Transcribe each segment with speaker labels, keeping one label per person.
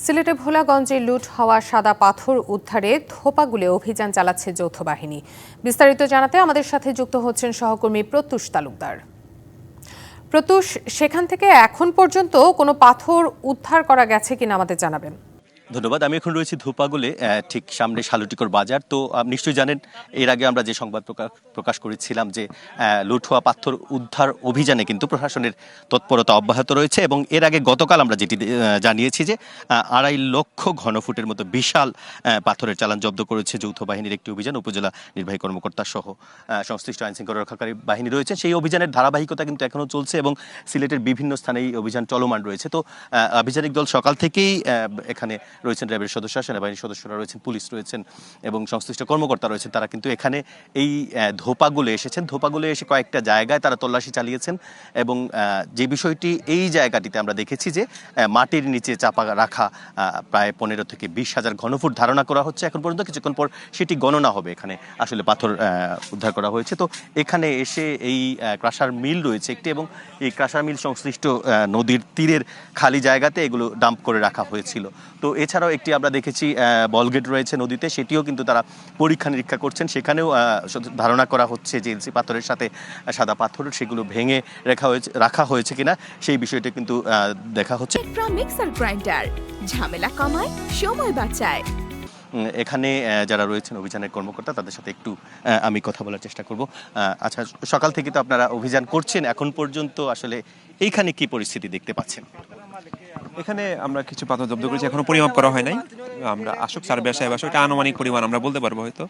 Speaker 1: সিলেটে ভোলাগঞ্জে লুট হওয়া সাদা পাথর উদ্ধারে ধোপাগুলে অভিযান চালাচ্ছে যৌথ বাহিনী। বিস্তারিত জানাতে আমাদের সাথে যুক্ত হচ্ছেন সহকর্মী প্রত্যুষ তালুকদার। প্রত্যুষ, সেখান থেকে এখন পর্যন্ত কোনো পাথর উদ্ধার করা গেছে কিনা আমাদের জানাবেন।
Speaker 2: ধন্যবাদ। আমি এখন রয়েছি ধূপাগুলে, ঠিক সামনে শালুটিকর বাজার। তো নিশ্চয়ই জানেন, এর আগে আমরা যে সংবাদ প্রকাশ করেছিলাম যে লুট হওয়া পাথর উদ্ধার অভিযানে কিন্তু প্রশাসনের তৎপরতা অব্যাহত রয়েছে, এবং এর আগে গতকাল আমরা যেটি জানিয়েছি যে 2.5 লক্ষ ঘনফুটের মতো বিশাল পাথরের চালান জব্দ করেছে যৌথ বাহিনীর একটি অভিযান। উপজেলা নির্বাহী কর্মকর্তা সহ সংশ্লিষ্ট আইনশৃঙ্খলা রক্ষাকারী বাহিনী রয়েছে। সেই অভিযানের ধারাবাহিকতা কিন্তু এখনও চলছে এবং সিলেটের বিভিন্ন স্থানে এই অভিযান চলমান রয়েছে। তো আভিযানিক দল সকাল থেকেই এখানে রয়েছেন, র্যাবের সদস্য, সেনাবাহিনীর সদস্যরা রয়েছেন, পুলিশ রয়েছেন এবং সংশ্লিষ্ট কর্মকর্তা রয়েছেন। তারা কিন্তু এখানে এই ধোপাগুলো এসেছেন। ধোপাগুলো এসে কয়েকটা জায়গায় তারা তল্লাশি চালিয়েছেন এবং যে বিষয়টি এই জায়গাটিতে আমরা দেখেছি যে মাটির নিচে চাপা রাখা প্রায় 15 থেকে 20 হাজার ঘনফুট ধারণা করা হচ্ছে এখন পর্যন্ত। কিছুক্ষণ পর সেটি গণনা হবে এখানে আসলে পাথর উদ্ধার করা হয়েছে। তো এখানে এসে এই ক্রাশার মিল রয়েছে একটি, এবং এই ক্রাশার মিল সংশ্লিষ্ট নদীর তীরের খালি জায়গাতে এগুলো ডাম্প করে রাখা হয়েছিল। তো এছাড়াও একটি আমরা দেখেছি বলগেট রয়েছে নদীতে, সেটিও কিন্তু তারা পরীক্ষা নিরীক্ষা করছেন। সেখানেও ধারণা করা হচ্ছে যে এলসি পাথরের সাথে সাদা পাথর সেগুলো ভেঙে রাখা হয়েছে কিনা সেই বিষয়টা কিন্তু দেখা হচ্ছে।
Speaker 3: মিক্সার গ্রাইন্ডার ঝামেলা কমায়, সময় বাঁচায়।
Speaker 2: এখানে যারা রয়েছেন অভিযানের কর্মকর্তা, তাদের সাথে একটু আমি কথা বলার চেষ্টা করব। আচ্ছা, সকাল থেকে তো আপনারা অভিযান করছেন, এখন পর্যন্ত আসলে এইখানে কি পরিস্থিতি দেখতে পাচ্ছেন?
Speaker 4: এখানে আমরা কিছু পাথর জব্দ করেছি, এখনো পরিমাপ করা হয় নাই। আমরা আসুক সার্ভে সাহেব আসুক, এটা আনুমানিক পরিমাণ আমরা বলতে পারবো হয়তো।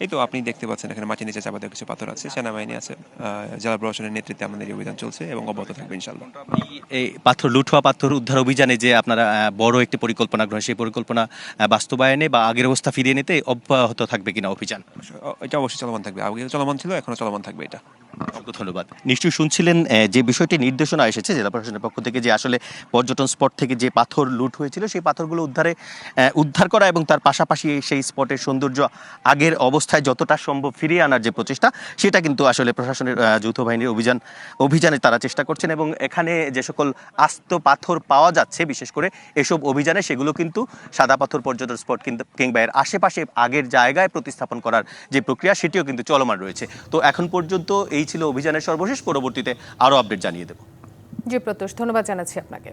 Speaker 4: এই তো আপনি দেখতে পাচ্ছেন এখানে মাটির নিচে চাপা দেওয়া কিছু পাথর আছে। সেনাবাহিনী আছে, জেলা প্রশাসনের নেতৃত্বে আমাদের এই অভিযান চলছে এবং অব্যাহত থাকবে ইনশাল্লাহ।
Speaker 2: এই পাথর লুট হওয়া পাথর উদ্ধার অভিযানে যে আপনারা বড় একটি পরিকল্পনা গ্রহণ, সেই পরিকল্পনা বাস্তবায়নে বা আগের অবস্থা ফিরিয়ে নিতে অব্যাহত থাকবে কিনা অভিযান?
Speaker 4: এটা অবশ্যই চলমান থাকবে, আগে চলমান ছিল, এখনো চলমান থাকবে এটা।
Speaker 2: ধন্যবাদ। নিশ্চয়ই শুনছিলেন যে বিষয়টি নির্দেশনা এসেছে জেলা প্রশাসনের পক্ষ থেকে, যে আসলে পর্যটন স্পট থেকে যে পাথর লুট হয়েছিল সেই পাথরগুলো উদ্ধার করা এবং তার পাশাপাশি সেই স্পটের সৌন্দর্য আগের অবস্থায় যতটা সম্ভব ফিরিয়ে আনার যে প্রচেষ্টা, সেটা কিন্তু আসলে প্রশাসনের যৌথ বাহিনীর অভিযানে তারা চেষ্টা করছেন। এবং এখানে যে সকল আস্ত পাথর পাওয়া যাচ্ছে বিশেষ করে এসব অভিযানে, সেগুলো কিন্তু সাদা পাথর পর্যটন স্পট কিংবা এর আশেপাশে আগের জায়গায় প্রতিস্থাপন করার যে প্রক্রিয়া, সেটিও কিন্তু চলমান রয়েছে। তো এখন পর্যন্ত এই ছিল অভিযানের সর্বশেষ। পরবর্তীতে আরও আপডেট জানিয়ে দেব।
Speaker 1: জি প্রত্যুষ, ধন্যবাদ জানাচ্ছি আপনাকে।